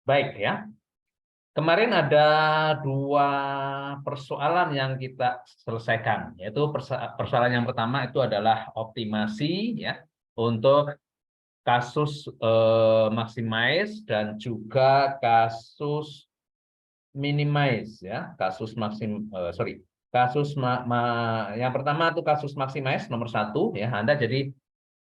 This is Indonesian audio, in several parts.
Baik ya. Kemarin ada dua persoalan yang kita selesaikan, yaitu persoalan yang pertama itu adalah optimasi ya untuk kasus maximize dan juga kasus minimize ya, kasus yang pertama itu kasus maximize nomor satu ya. Anda jadi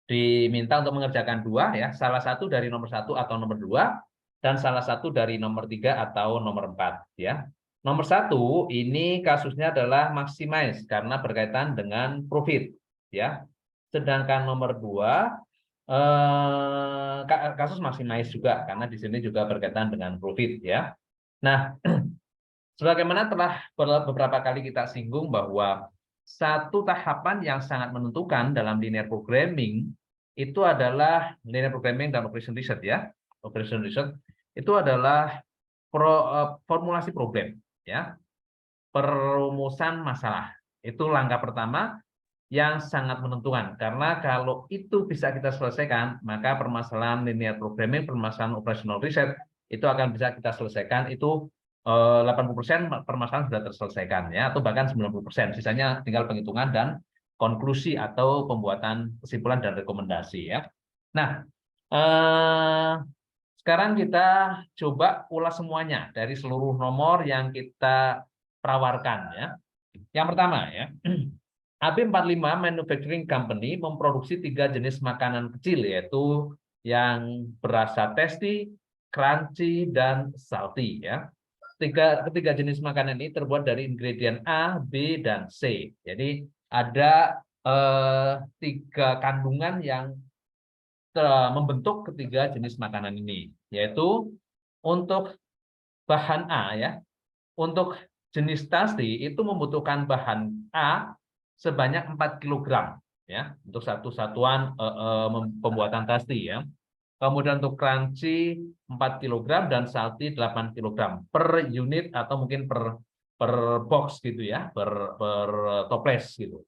diminta untuk mengerjakan dua ya, salah satu dari nomor satu atau nomor dua, dan salah satu dari nomor tiga atau nomor empat ya. Nomor satu ini kasusnya adalah maximize karena berkaitan dengan profit ya. Sedangkan nomor dua kasus maximize juga karena di sini juga berkaitan dengan profit ya. Nah, sebagaimana telah beberapa kali kita singgung bahwa satu tahapan yang sangat menentukan dalam linear programming itu adalah linear programming dan operation research ya. Operation research itu adalah formulasi problem ya, perumusan masalah. Itu langkah pertama yang sangat menentukan karena kalau itu bisa kita selesaikan, maka permasalahan linear programming, permasalahan operational research itu akan bisa kita selesaikan. Itu 80% permasalahan sudah terselesaikan ya, atau bahkan 90%. Sisanya tinggal penghitungan dan konklusi atau pembuatan kesimpulan dan rekomendasi ya. Nah, sekarang kita coba ulas semuanya dari seluruh nomor yang kita tawarkan ya. Yang pertama ya, AB45 Manufacturing Company memproduksi 3 jenis makanan kecil, yaitu yang berasa tasty, crunchy, dan salty ya. Ketiga jenis makanan ini terbuat dari ingredient A, B, dan C. Jadi ada 3 kandungan yang membentuk ketiga jenis makanan ini, yaitu untuk bahan A ya, untuk jenis tasty itu membutuhkan bahan A sebanyak 4 kg ya, untuk satu satuan pembuatan tasty ya. Kemudian untuk crunchy 4 kg dan salty 8 kg per unit atau mungkin per box gitu ya, per toples gitu.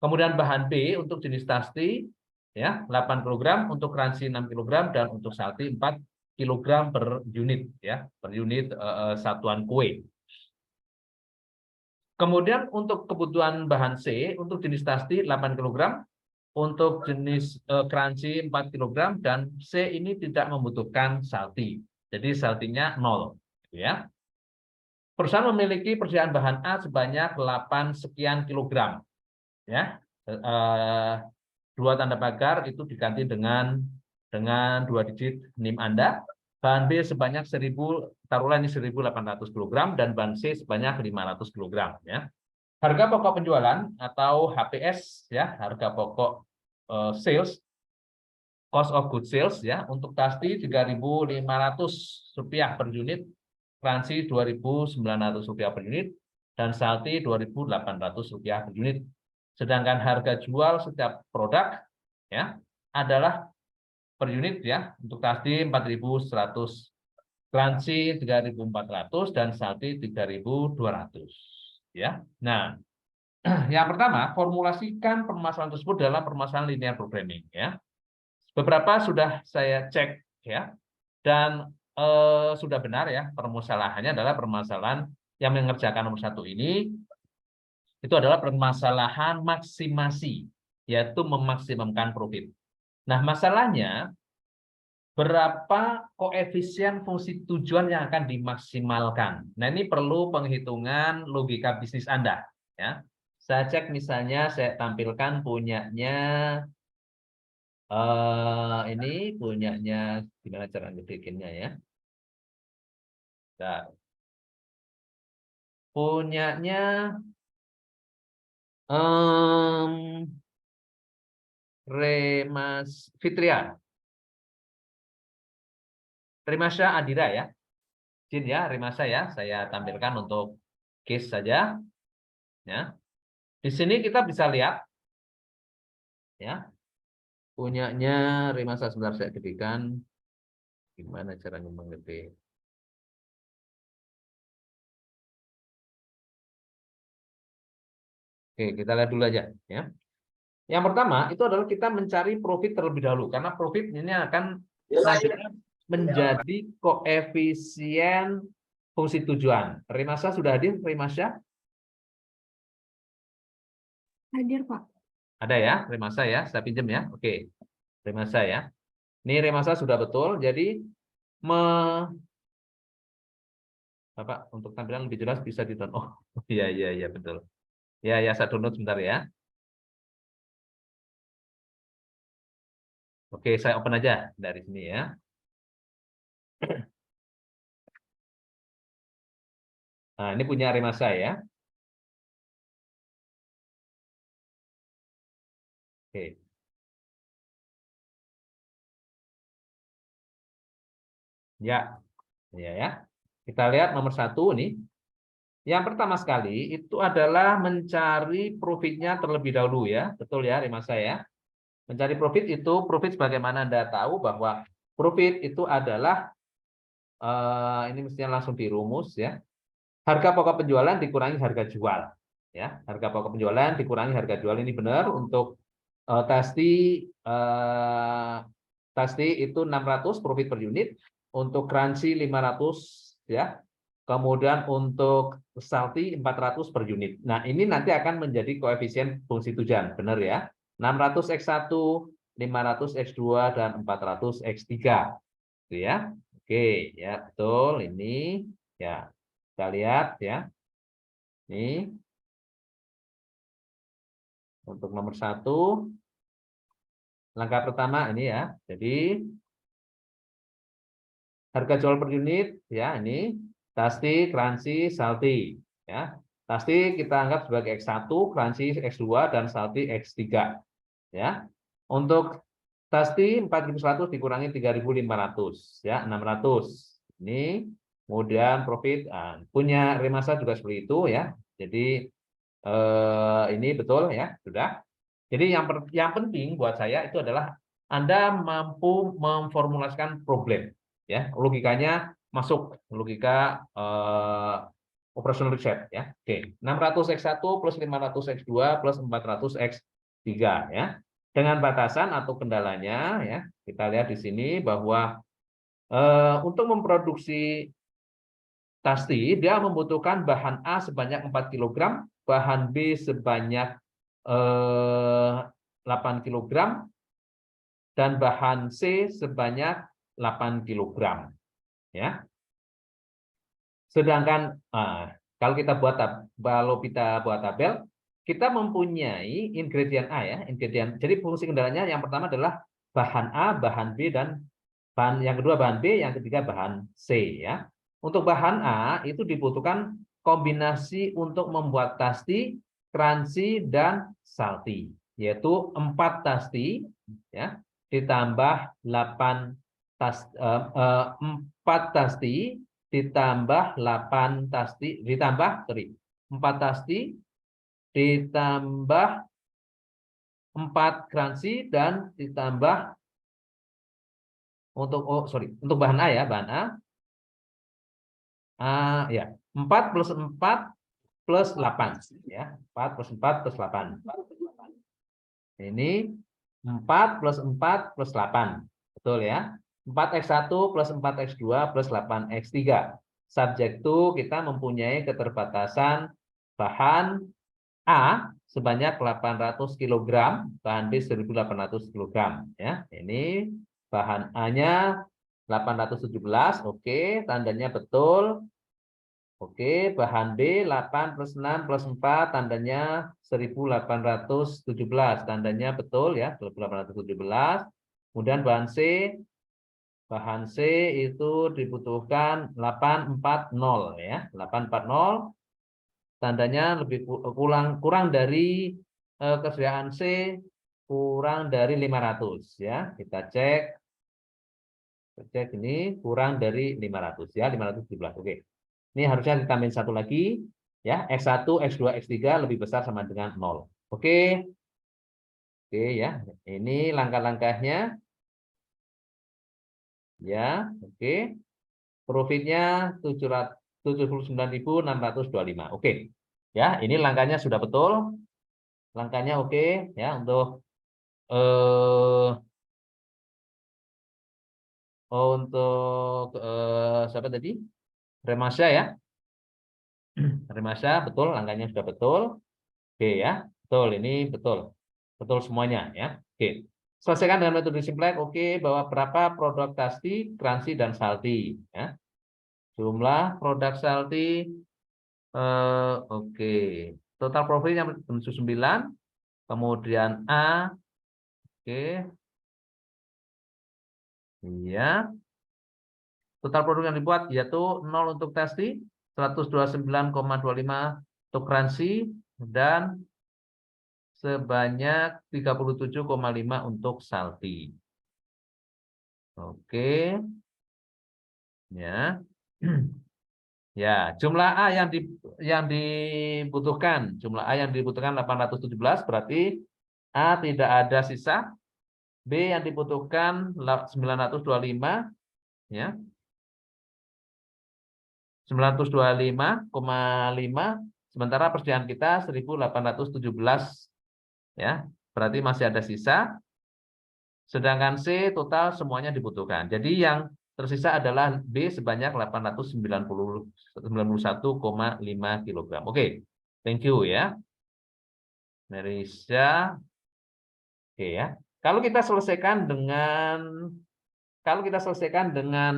Kemudian bahan B untuk jenis tasty ya 8 kg, untuk crunchy 6 kg, dan untuk salty 4 kg per unit ya, per unit satuan kue. Kemudian untuk kebutuhan bahan C untuk jenis tasty 8 kg, untuk jenis crunchy 4 kg, dan C ini tidak membutuhkan salty. Jadi salty-nya 0 ya. Perusahaan memiliki persediaan bahan A sebanyak 8 sekian kilogram ya. Dua tanda pagar itu diganti dengan 2 digit NIM Anda. Bahan B sebanyak 1000, taruhlah ini 1800 kg, dan bahan C sebanyak 500 kg ya. Harga pokok penjualan atau HPS ya, harga pokok sales, cost of goods sales ya, untuk tasty Rp3.500 per unit, crunchy Rp2.900 per unit, dan salty Rp2.800 per unit. Sedangkan harga jual setiap produk ya adalah per unit ya, untuk tasty 4.100, crunchy 3.400, dan salty 3.200 ya. Nah, yang pertama, formulasikan permasalahan tersebut dalam permasalahan linear programming ya. Beberapa sudah saya cek ya, dan sudah benar ya, permasalahannya adalah permasalahan yang mengerjakan nomor satu ini itu adalah permasalahan maksimasi, yaitu memaksimumkan profit. Nah, masalahnya berapa koefisien fungsi tujuan yang akan dimaksimalkan. Nah, ini perlu penghitungan logika bisnis Anda ya. Saya cek misalnya, saya tampilkan punyanya ini punyanya, gimana cara bikinnya ya. Nah, punyanya Remas Fitria, Remasya Adira ya. Jin ya, Remasa ya. Saya tampilkan untuk case saja ya. Di sini kita bisa lihat ya, punyanya Remasa. Sebentar saya gedekan. Gimana caranya menggede? Oke, kita lihat dulu aja ya. Yang pertama itu adalah kita mencari profit terlebih dahulu, karena profit ini akan selanjutnya menjadi koefisien fungsi tujuan. Remasya sudah hadir, Remasya? Hadir, Pak. Ada ya, Remasya ya, saya pinjam ya. Oke, Remasya ya. Ini Remasya sudah betul, jadi Bapak untuk tampilan lebih jelas bisa di-download. Oh iya iya betul. Ya saya download sebentar ya. Oke, saya open aja dari sini ya. Nah, ini punya Remasya ya. Oke. Ya. Kita lihat nomor 1 nih. Yang pertama sekali itu adalah mencari profitnya terlebih dahulu ya. Betul ya, Remasya ya. Mencari profit itu, profit sebagaimana Anda tahu bahwa profit itu adalah ini mestinya langsung dirumus ya. Harga pokok penjualan dikurangi harga jual. Ya, harga pokok penjualan dikurangi harga jual, ini benar untuk Tasty itu 600 profit per unit, untuk Crunchy 500 ya. Kemudian untuk Salty 400 per unit. Nah, ini nanti akan menjadi koefisien fungsi tujuan, benar ya. 600x1, 500x2 dan 400x3. Gitu ya. Oke, ya betul ini. Ya, kita lihat ya. Ini untuk nomor 1, langkah pertama ini ya. Jadi harga jual per unit ya, ini Tasty, Crunchy, Salty ya. Tasty kita anggap sebagai X1, Crunchy X2 dan Salty X3 ya. Untuk Tasty 4.100 dikurangi 3.500 ya, 600. Ini kemudian profit punya Remasya juga seperti itu ya. Jadi ini betul ya, sudah. Jadi yang penting buat saya itu adalah Anda mampu memformulasikan problem ya, logikanya masuk, logika operational reset ya. Oke, 600x1 plus 500x2 plus 400x3 ya. Dengan batasan atau kendalanya ya, kita lihat di sini bahwa untuk memproduksi Tasty dia membutuhkan bahan A sebanyak 4 kg, bahan B sebanyak 8 kg, dan bahan C sebanyak 8 kg ya. Sedangkan kalau kita buat tabel, kita mempunyai ingredient A ya, ingredient. Jadi fungsi kendalanya yang pertama adalah bahan A, bahan B, dan yang kedua bahan B, yang ketiga bahan C ya. Untuk bahan A itu dibutuhkan kombinasi untuk membuat Tasty, Crunchy, dan Salty, yaitu 4 Tasty ya, ditambah 4 Tasty ditambah 8 Tasty ditambah 4 Tasty ditambah 4 Crunchy dan ditambah untuk bahan A ya, bahan A ya, 4 plus 4 plus 8 ya, 4 plus 4 plus 8. Ini 4 plus 4 plus 8. Betul ya. 4x1 plus 4x2 plus 8x3. Subjek itu kita mempunyai keterbatasan bahan A sebanyak 800 kg, bahan B 1.800 kg ya. Ini bahan A-nya 817, oke, tandanya betul. Oke, bahan B 8 plus 6 plus 4, tandanya 1.817, tandanya betul ya, 1.817. Kemudian bahan C itu dibutuhkan 840 ya, 840, tandanya lebih kurang dari kesediaan C kurang dari 500 ya. Kita cek ini kurang dari 500 ya, 517. Oke. Ini harusnya ditambahin 1 lagi ya, X1, X2, X3 lebih besar sama dengan 0. Oke. Oke ya. Ini langkah-langkahnya. Ya, oke. Profitnya 79.625. Oke. Ya, ini langkahnya sudah betul. Langkahnya oke ya untuk Untuk siapa tadi? Remasya ya. Remasya betul, angkanya sudah betul. Oke ya, betul ini betul. Betul semuanya ya. Oke. Selesaikan dengan metode simplex. Oke, bahwa berapa produk Tasty, Crunchy dan Salty ya. Jumlah produk Salty oke. Total profit yang 9, kemudian A oke. Iya. Total produk yang dibuat yaitu 0 untuk Tasty, 129,25 untuk Crunchy dan sebanyak 37,5 untuk Salty. Oke. Ya. Ya, jumlah A yang dibutuhkan, jumlah A yang dibutuhkan 817 berarti A tidak ada sisa, B yang dibutuhkan 925 ya. 925,5 sementara persediaan kita 1817 ya. Berarti masih ada sisa. Sedangkan C total semuanya dibutuhkan. Jadi yang tersisa adalah B sebanyak 891,5 kg. Oke, thank you ya, Merisha. Oke ya. Kalau kita selesaikan dengan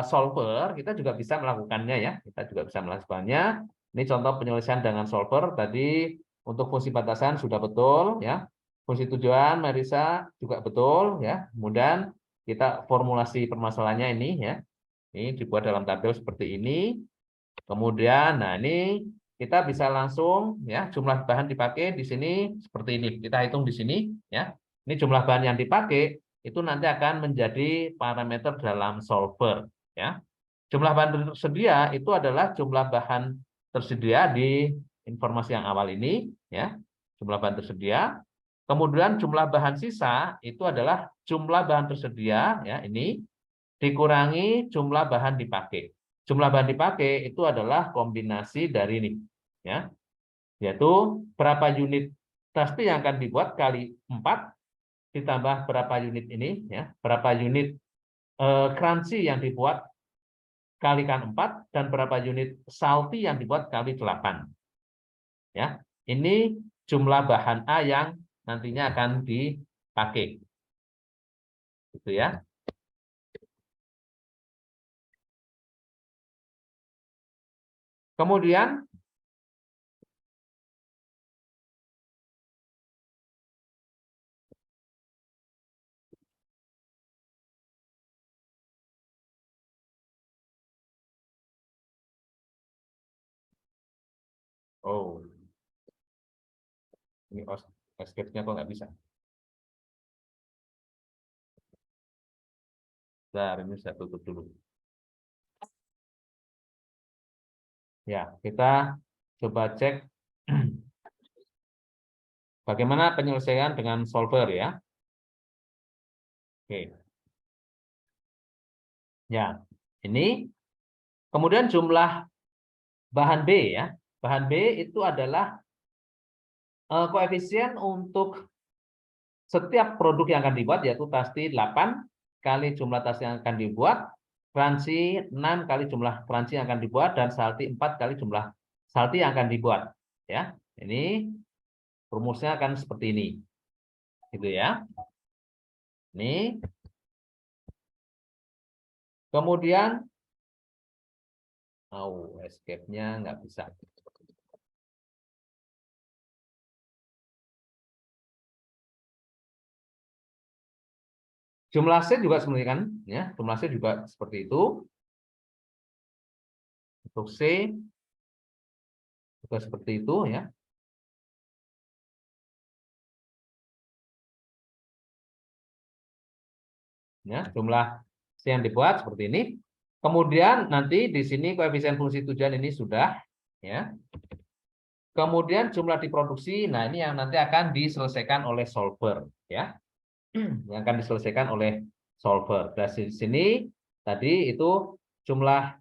solver, kita juga bisa melakukannya ya. Kita juga bisa melakukannya. Ini contoh penyelesaian dengan solver. Tadi untuk fungsi batasan sudah betul ya. Fungsi tujuan Marisa juga betul ya. Kemudian kita formulasi permasalahannya ini ya. Ini dibuat dalam tabel seperti ini. Kemudian nah ini kita bisa langsung ya jumlah bahan dipakai di sini seperti ini. Kita hitung di sini ya. Ini jumlah bahan yang dipakai itu nanti akan menjadi parameter dalam solver ya. Jumlah bahan tersedia itu adalah jumlah bahan tersedia di informasi yang awal ini ya. Jumlah bahan tersedia. Kemudian jumlah bahan sisa itu adalah jumlah bahan tersedia ya ini dikurangi jumlah bahan dipakai. Jumlah bahan dipakai itu adalah kombinasi dari ini ya. Yaitu berapa unit Tasty yang akan dibuat kali 4 ditambah berapa unit ini ya, berapa unit Crunchy yang dibuat kalikan 4 dan berapa unit Salty yang dibuat kali 8. Ya. Ini jumlah bahan A yang nantinya akan dipakai. Gitu ya. Kemudian oh, ini escape-nya kok nggak bisa. Bentar, ini saya tutup dulu. Ya, kita coba cek bagaimana penyelesaian dengan solver ya. Oke. Ya, ini kemudian jumlah bahan B ya. Bahan B itu adalah koefisien untuk setiap produk yang akan dibuat yaitu Tasty 8 kali jumlah Tasty yang akan dibuat, Crunchy 6 kali jumlah Crunchy yang akan dibuat dan Salty 4 kali jumlah Salty yang akan dibuat ya. Ini rumusnya akan seperti ini. Gitu ya. Ini kemudian escape-nya nggak bisa. Jumlah set juga sebenarnya kan, ya. Jumlah set juga seperti itu. Untuk C juga seperti itu ya. Ya, jumlah C yang dibuat seperti ini. Kemudian nanti di sini koefisien fungsi tujuan ini sudah ya. Kemudian jumlah diproduksi, nah ini yang nanti akan diselesaikan oleh solver ya. Yang akan diselesaikan oleh solver. Dari sini tadi itu jumlah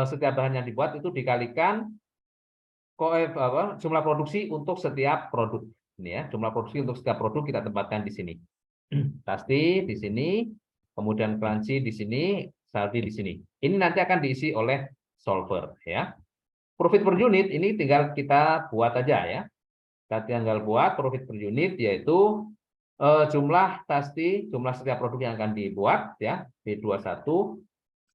setiap bahan yang dibuat itu dikalikan jumlah produksi untuk setiap produk. Ini ya, jumlah produksi untuk setiap produk kita tempatkan di sini. Pasti di sini. kemudian crunchy di sini, salty di sini. Ini nanti akan diisi oleh solver ya. Profit per unit ini tinggal kita buat aja ya. Kita tinggal buat profit per unit yaitu jumlah jumlah setiap produk yang akan dibuat ya, B21,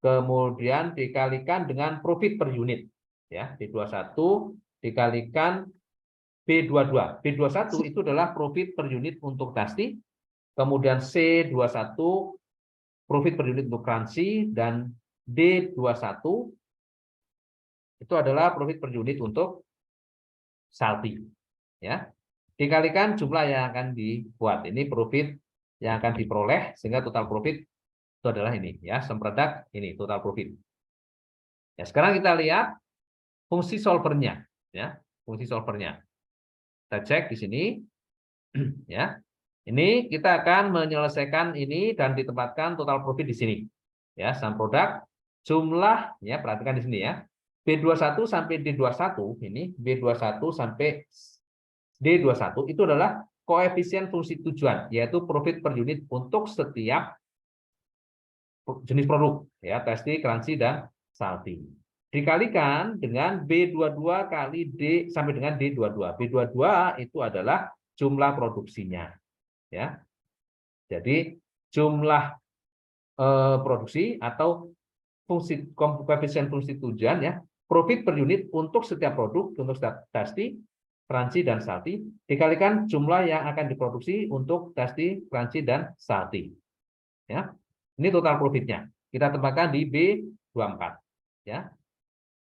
kemudian dikalikan dengan profit per unit ya, B21 dikalikan B22. B21 itu adalah profit per unit untuk Tasty, kemudian C21 profit per unit untuk Crunchy, dan D21 itu adalah profit per unit untuk Salty ya. Dikalikan jumlah yang akan dibuat. Ini profit yang akan diperoleh sehingga total profit itu adalah ini ya, sum product ini total profit. Ya, sekarang kita lihat fungsi solvernya ya, fungsi solvernya. Kita cek di sini ya. Ini kita akan menyelesaikan ini dan ditempatkan total profit di sini. Ya, sum product jumlah ya, perhatikan di sini ya. B21 sampai D21 ini, B21 sampai D21 itu adalah koefisien fungsi tujuan, yaitu profit per unit untuk setiap jenis produk ya, Tasty, Crunchy, dan Salty. Dikalikan dengan B22 kali D sampai dengan D22. B22 itu adalah jumlah produksinya ya. Jadi jumlah produksi atau fungsi koefisien fungsi tujuan ya, profit per unit untuk setiap produk, untuk setiap Tasty, Crunchy, dan Salty, dikalikan jumlah yang akan diproduksi untuk Tasty, Crunchy, dan Salty ya. Ini total profitnya kita tempatkan di B24 ya.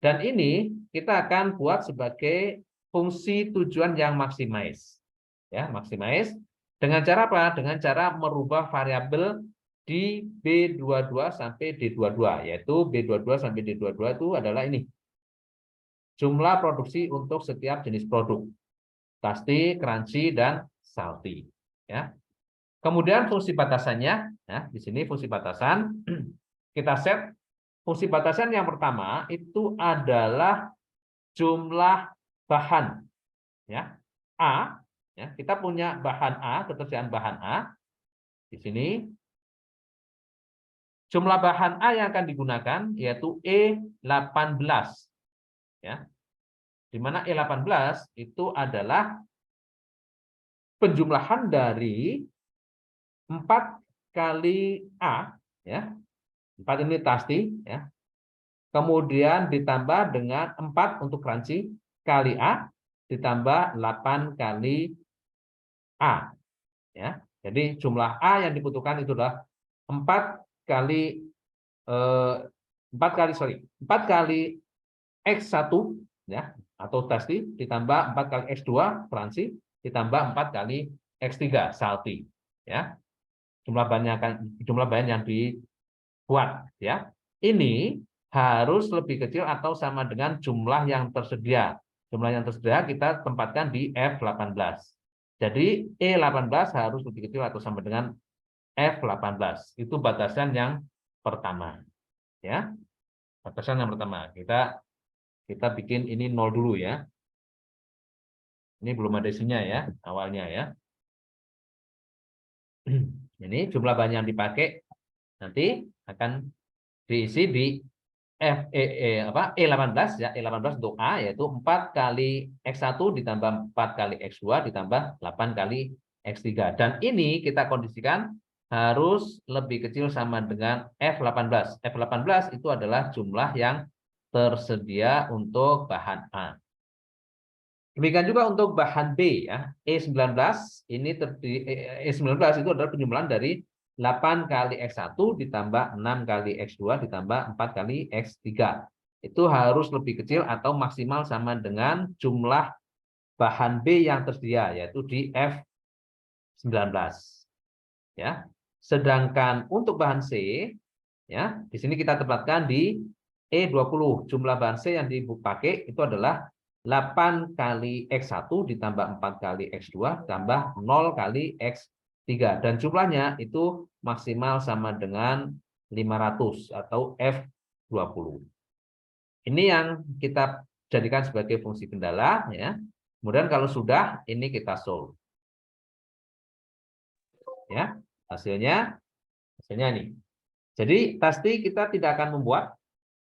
Dan ini kita akan buat sebagai fungsi tujuan yang maximize ya, maximize dengan cara apa? Dengan cara merubah variabel di B22 sampai D22, yaitu B22 sampai D22 itu adalah ini. Jumlah produksi untuk setiap jenis produk. Tasty, Crunchy, dan Salty. Ya. Kemudian fungsi batasannya, ya, di sini fungsi batasan, kita set fungsi batasan yang pertama itu adalah jumlah bahan. Ya. A, ya, kita punya bahan A, ketersediaan bahan A. Di sini jumlah bahan A yang akan digunakan yaitu E18 ya. Di mana E18 itu adalah penjumlahan dari 4 kali A ya. 4 ini Tasty ya. Kemudian ditambah dengan 4 untuk Crunchy kali A ditambah 8 kali A ya. Jadi jumlah A yang dibutuhkan itu adalah 4 kali 4 kali X1 ya, atau Tasty ditambah 4 kali X2 Crunchy ditambah 4 kali X3 Salty ya. Jumlah bahan yang dibuat ya. Ini harus lebih kecil atau sama dengan jumlah yang tersedia. Jumlah yang tersedia kita tempatkan di F18. Jadi E18 harus lebih kecil atau sama dengan F18. Itu batasan yang pertama. Ya. Batasan yang pertama. Kita bikin ini 0 dulu ya. Ini belum ada isinya ya, awalnya ya. Ini jumlah bahan yang dipakai nanti akan diisi di E18 ya, E18 untuk A yaitu 4 kali X1 ditambah 4 kali X2 ditambah 8 kali X3. Dan ini kita kondisikan harus lebih kecil sama dengan F18. F18 itu adalah jumlah yang tersedia untuk bahan A. Demikian juga untuk bahan B ya. E19 ini E19 itu adalah penjumlahan dari 8 kali X1 ditambah 6 kali X2 ditambah 4 kali X3. Itu harus lebih kecil atau maksimal sama dengan jumlah bahan B yang tersedia yaitu di F19. Ya. Sedangkan untuk bahan C ya, di sini kita tempatkan di E20. Jumlah bahan C yang dipakai itu adalah 8 kali X1 ditambah 4 kali X2 tambah 0 kali X3. Dan jumlahnya itu maksimal sama dengan 500 atau F20. Ini yang kita jadikan sebagai fungsi kendala. Ya. Kemudian kalau sudah, ini kita solve. Ya, hasilnya nih. Jadi pasti kita tidak akan membuat,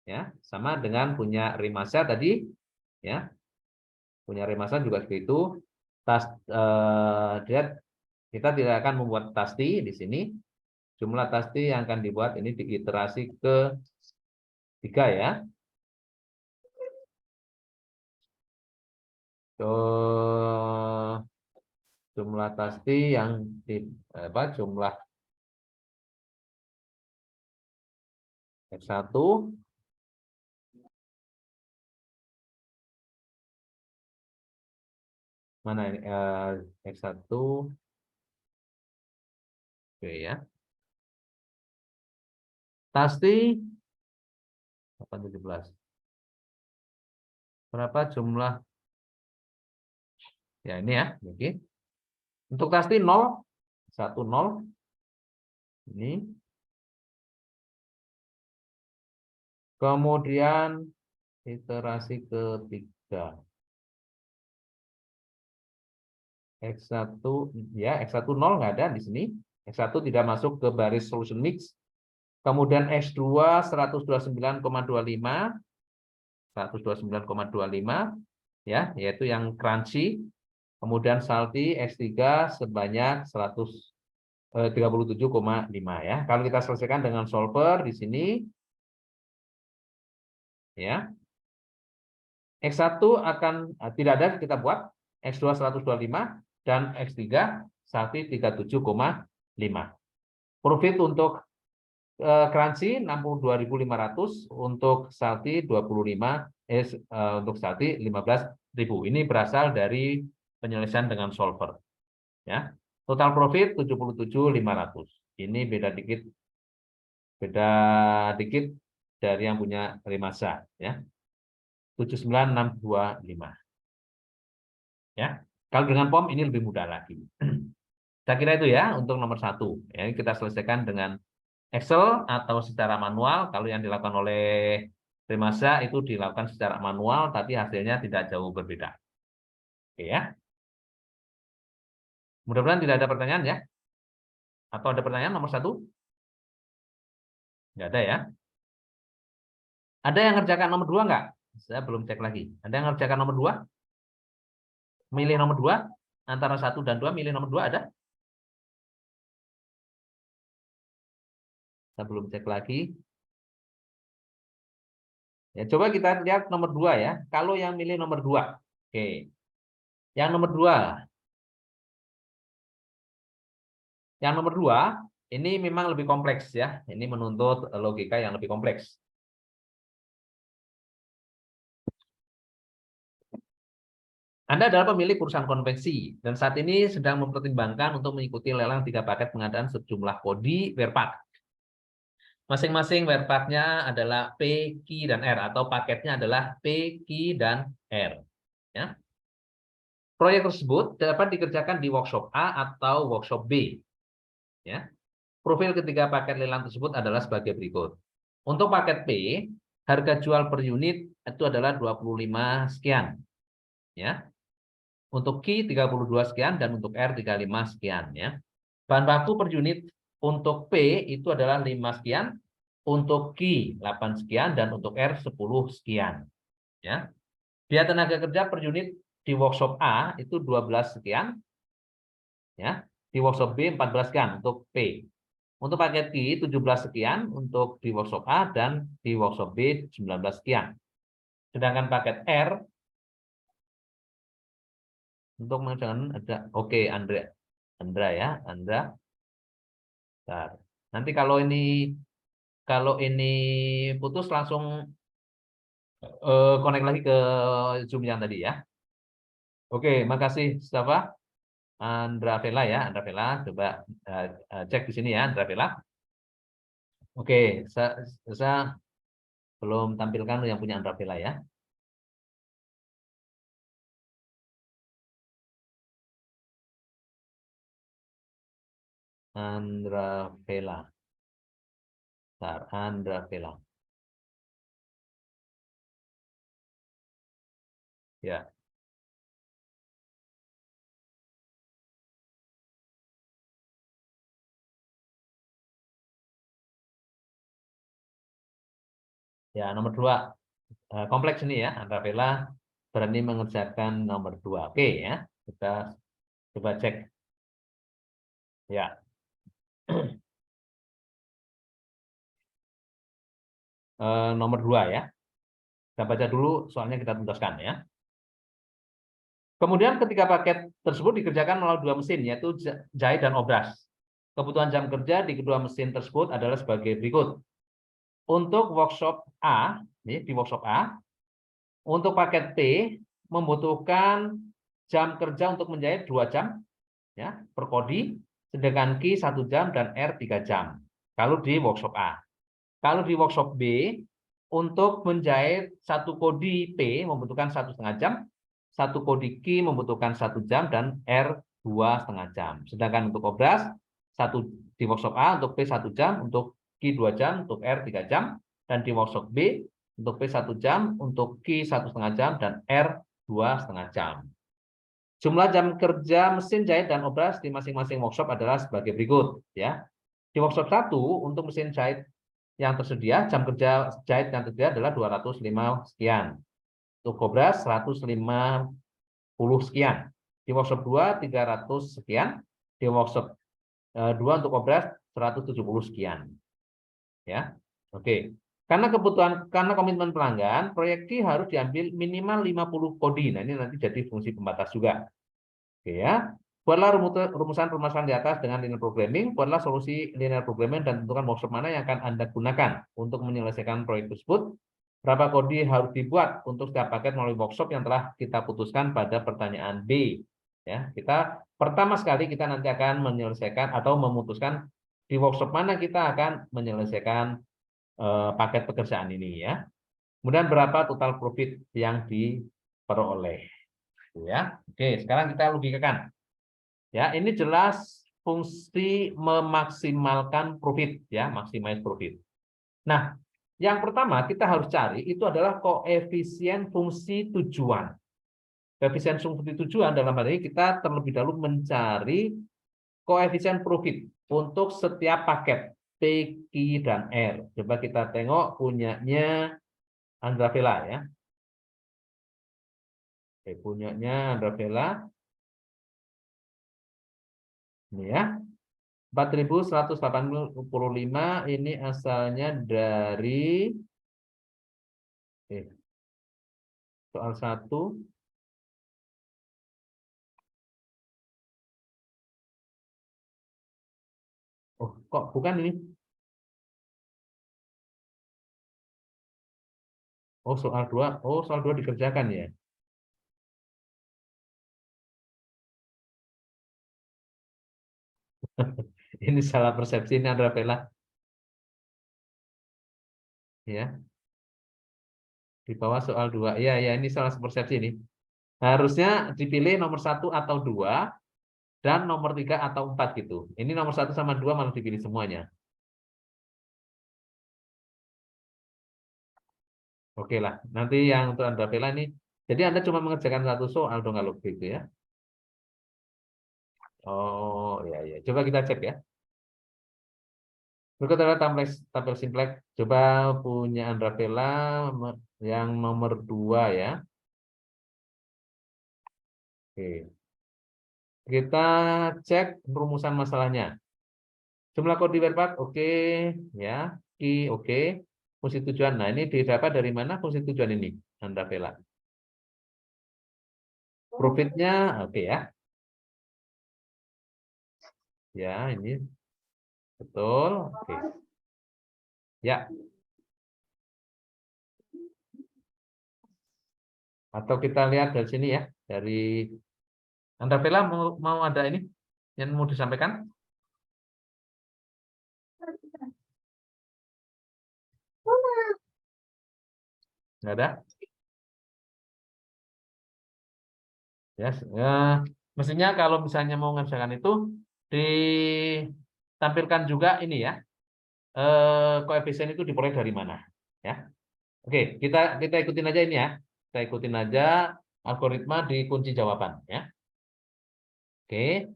ya, sama dengan punya Remasa tadi, ya, punya Remasa juga seperti itu. Dia kita tidak akan membuat pasti di sini. Jumlah pasti yang akan dibuat ini di iterasi ke-3 ya. Jumlah pasti yang jumlah X1 mana ini X1 oke ya. Pasti 817. Berapa jumlah? Ya ini ya, oke. Untuk pasti 0 1 0 ini. Kemudian iterasi ke-3. X1 ya, X1 0 nggak ada di sini. X1 tidak masuk ke baris solution mix. Kemudian X2 129,25 ya, yaitu yang crunchy. Kemudian salty X3 sebanyak 137,5 ya. Kalau kita selesaikan dengan solver di sini ya. X1 akan tidak ada kita buat X2 125 dan X3 salty 37,5. Profit untuk crunchy 62.500, untuk salty 25 untuk salty 15.000. Ini berasal dari penyelesaian dengan solver ya. Total profit 77.500. Ini beda dikit dari yang punya Remasa ya. 79625 ya. Kalau dengan POM ini lebih mudah lagi. Saya kira itu ya untuk nomor 1 ya. Kita selesaikan dengan Excel atau secara manual. Kalau yang dilakukan oleh Remasa itu dilakukan secara manual, tapi hasilnya tidak jauh berbeda. Oke ya. Mudah-mudahan tidak ada pertanyaan ya. Atau ada pertanyaan nomor 1? Nggak ada ya. Ada yang ngerjakan nomor 2 nggak? Saya belum cek lagi. Ada yang ngerjakan nomor 2? Milih nomor 2? Antara 1 dan 2 milih nomor 2 ada? Saya belum cek lagi. Ya, coba kita lihat nomor 2 ya. Kalau yang milih nomor 2. Oke. Yang nomor 2. Yang nomor 2 ini memang lebih kompleks ya. Ini menuntut logika yang lebih kompleks. Anda adalah pemilik perusahaan konveksi dan saat ini sedang mempertimbangkan untuk mengikuti lelang 3 paket pengadaan sejumlah kodi Werpak. Masing-masing Werpaknya adalah P, Q, dan R atau paketnya adalah P, Q, dan R. Ya. Proyek tersebut dapat dikerjakan di workshop A atau workshop B. Ya. Profil ketiga paket lelang tersebut adalah sebagai berikut. Untuk paket P, harga jual per unit itu adalah 25 sekian. Ya. Untuk Q 32 sekian dan untuk R 35 sekian ya. Bahan baku per unit untuk P itu adalah 5 sekian, untuk Q 8 sekian dan untuk R 10 sekian ya. Biaya tenaga kerja per unit di workshop A itu 12 sekian ya. Di workshop B 14 sekian untuk P. Untuk paket Q 17 sekian untuk di workshop A dan di workshop B 19 sekian. Sedangkan paket R untuk mengerjakan ada oke Andra ya, Andra. Bentar. Nanti kalau ini putus langsung connect lagi ke Zoom yang tadi ya. Oke, makasih Mustafa. Andra Vela ya, Andra Vela coba cek di sini ya, Andra Vela. Oke, saya belum tampilkan yang punya Andra Vela ya. Andra Vela. Bentar, Andra Vela. Ya. Ya, nomor 2. Kompleks ini ya, Andra Vela berani mengerjakan nomor 2. Oke ya, kita coba cek. Ya, nomor 2 ya. Kita baca dulu soalnya kita tuntaskan ya. Kemudian ketika paket tersebut dikerjakan melalui 2 mesin, yaitu jahit dan obras. Kebutuhan jam kerja di kedua mesin tersebut adalah sebagai berikut. Untuk workshop A, ini di workshop A, untuk paket P membutuhkan jam kerja untuk menjahit 2 jam ya, per kodi, sedangkan Q 1 jam dan R 3 jam. Kalau di workshop A. Kalau di workshop B, untuk menjahit 1 kodi P membutuhkan 1,5 jam, 1 kodi Q membutuhkan 1 jam, dan R 2,5 jam. Sedangkan untuk obras, 1 di workshop A untuk P 1 jam, untuk Q 2 jam, untuk R 3 jam, dan di workshop B untuk P 1 jam, untuk Q 1,5 jam, dan R 2,5 jam. Jumlah jam kerja mesin jahit dan obras di masing-masing workshop adalah sebagai berikut ya. Di workshop 1 untuk mesin jahit yang tersedia, jam kerja jahit yang tersedia adalah 205 sekian. Untuk obras 150 sekian. Di workshop 2 300 sekian. Di workshop 2 untuk obras 170 sekian. Ya. Oke. Karena komitmen pelanggan, proyek Q harus diambil minimal 50 kodi. Nah, ini nanti jadi fungsi pembatas juga. Oke ya. Buatlah rumusan permasalahan di atas dengan linear programming. Buatlah solusi linear programming dan tentukan workshop mana yang akan Anda gunakan untuk menyelesaikan proyek tersebut. Berapa kode harus dibuat untuk setiap paket melalui workshop yang telah kita putuskan pada pertanyaan B. Ya, pertama sekali kita nanti akan menyelesaikan atau memutuskan di workshop mana kita akan menyelesaikan paket pekerjaan ini ya. Kemudian berapa total profit yang diperoleh. Ya. Oke, sekarang kita logikakan. Ya, ini jelas fungsi memaksimalkan profit ya, maximize profit. Nah, yang pertama kita harus cari itu adalah koefisien fungsi tujuan. Koefisien fungsi tujuan dalam hal ini kita terlebih dahulu mencari koefisien profit untuk setiap paket P, Q, dan R. Coba kita tengok punyanya Andra Vela ya. Oke, punyanya Andra Vela. Ini ya. 4185 ini asalnya dari soal 1. Oh, kok bukan ini? Oh, soal 2. Oh, soal 2 dikerjakan ya. Ini salah persepsi ini Andra Vela. Ya, di bawah soal 2. Ya, ya, ini salah persepsi ini. Harusnya dipilih nomor 1 atau 2 dan nomor 3 atau 4 gitu. Ini nomor 1 sama 2 malah dipilih semuanya. Oke lah, nanti yang untuk Andra Vela ini, jadi Anda cuma mengerjakan 1 soal dong kalau begitu ya. Oh, ya, ya. Coba kita cek ya. Berikut adalah tabel simplex. Coba punya Andra Vela yang nomor 2 ya. Oke. Kita cek rumusan masalahnya. Jumlah kode verbat oke ya. Oke. Fungsi tujuan. Nah, ini didapat dari mana fungsi tujuan ini, Andra Vela? Profitnya oke ya. Ya, ini betul. Oke. Ya. Atau kita lihat dari sini ya, dari Andra Vela mau ada ini yang mau disampaikan? Nggak ada? Ya, mestinya kalau misalnya mau mengerjakan itu ditampilkan juga ini ya, koefisien itu diperoleh dari mana ya. Oke, kita ikutin aja ini ya, kita ikutin aja algoritma di kunci jawaban ya. Oke.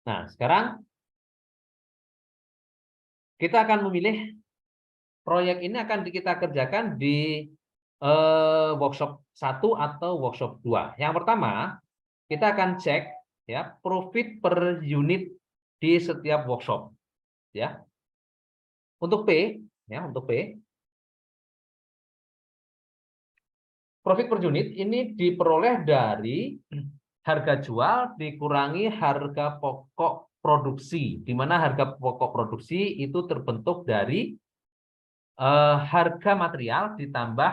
Nah, sekarang kita akan memilih proyek ini akan kita kerjakan di workshop 1 atau workshop 2. Yang pertama, kita akan cek ya profit per unit di setiap workshop ya. Untuk P ya, untuk P profit per unit ini diperoleh dari harga jual dikurangi harga pokok produksi, di mana harga pokok produksi itu terbentuk dari harga material ditambah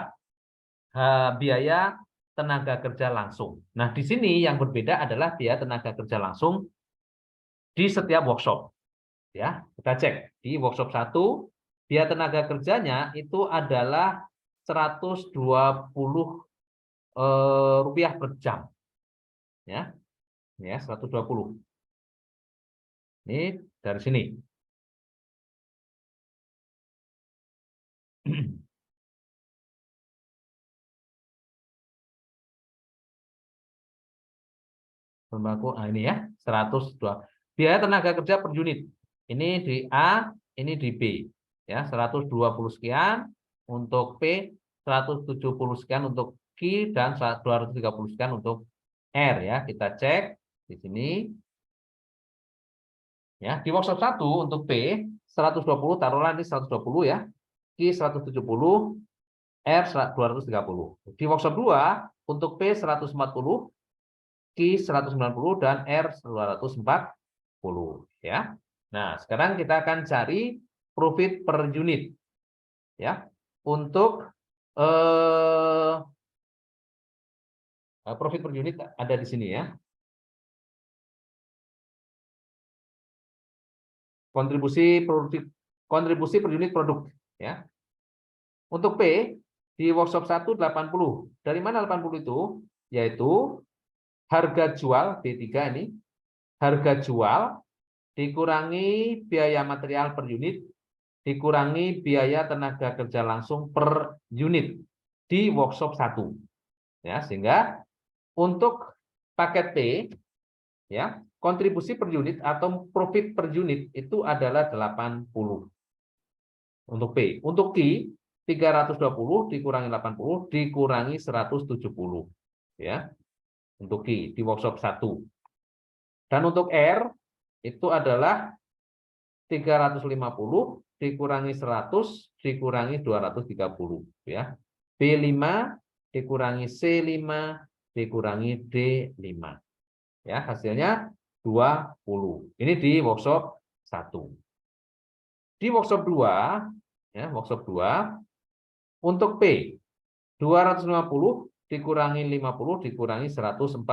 biaya tenaga kerja langsung. Nah, di sini yang berbeda adalah biaya tenaga kerja langsung di setiap workshop. Ya, kita cek di workshop 1 biaya tenaga kerjanya itu adalah 120 rupiah per jam. Ya. Ya, 120. Ini dari sini. Ini ya, 102. Biaya tenaga kerja per unit. Ini di A, ini di B. Ya, 120 sekian untuk P, 170 sekian untuk Q dan 230 sekian untuk R ya. Kita cek di sini. Ya, di workshop 1 untuk P 120 taruhlah ini 120 ya. Q 170, R 230. Di workshop 2 untuk P 140, Q 190 dan R 240 ya. Nah, sekarang kita akan cari profit per unit ya. Untuk profit per unit ada di sini ya. Kontribusi per unit produk ya. Untuk P di workshop 1 80. Dari mana 80 itu? Yaitu harga jual D3 ini, harga jual dikurangi biaya material per unit, dikurangi biaya tenaga kerja langsung per unit di workshop 1. Ya, sehingga untuk paket P ya, kontribusi per unit atau profit per unit itu adalah 80. Untuk P, untuk Q 320 dikurangi 80 dikurangi 170 ya. Untuk Q di workshop 1. Dan untuk R itu adalah 350 dikurangi 100 dikurangi 230 ya. B5 dikurangi C5 dikurangi D5. Ya, hasilnya 20. Ini di workshop 1. Di workshop 2 ya, workshop 2 untuk P 250 dikurangi 50 dikurangi 140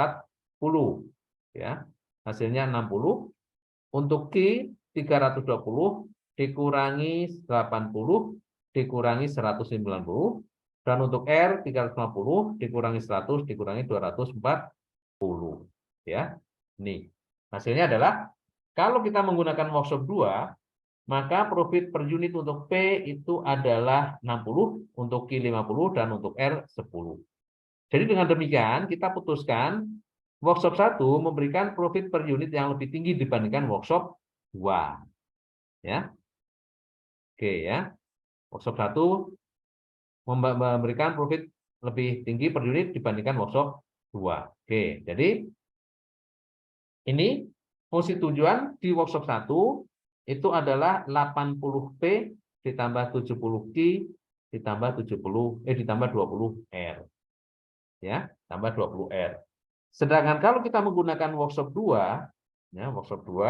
ya. Hasilnya 60. Untuk Q 320 dikurangi 80 dikurangi 190 dan untuk R 350 dikurangi 100 dikurangi 240 ya. Nih, hasilnya adalah kalau kita menggunakan workshop 2 maka profit per unit untuk P itu adalah 60, untuk Q 50 dan untuk R 10. Jadi dengan demikian kita putuskan workshop 1 memberikan profit per unit yang lebih tinggi dibandingkan workshop 2. Ya. Oke ya. Workshop 1 memberikan profit lebih tinggi per unit dibandingkan workshop 2. Oke, jadi ini fungsi tujuan di workshop 1 itu adalah 80P ditambah 70Q ditambah 20R. Ya, tambah 20R. Sedangkan kalau kita menggunakan workshop 2, ya, workshop 2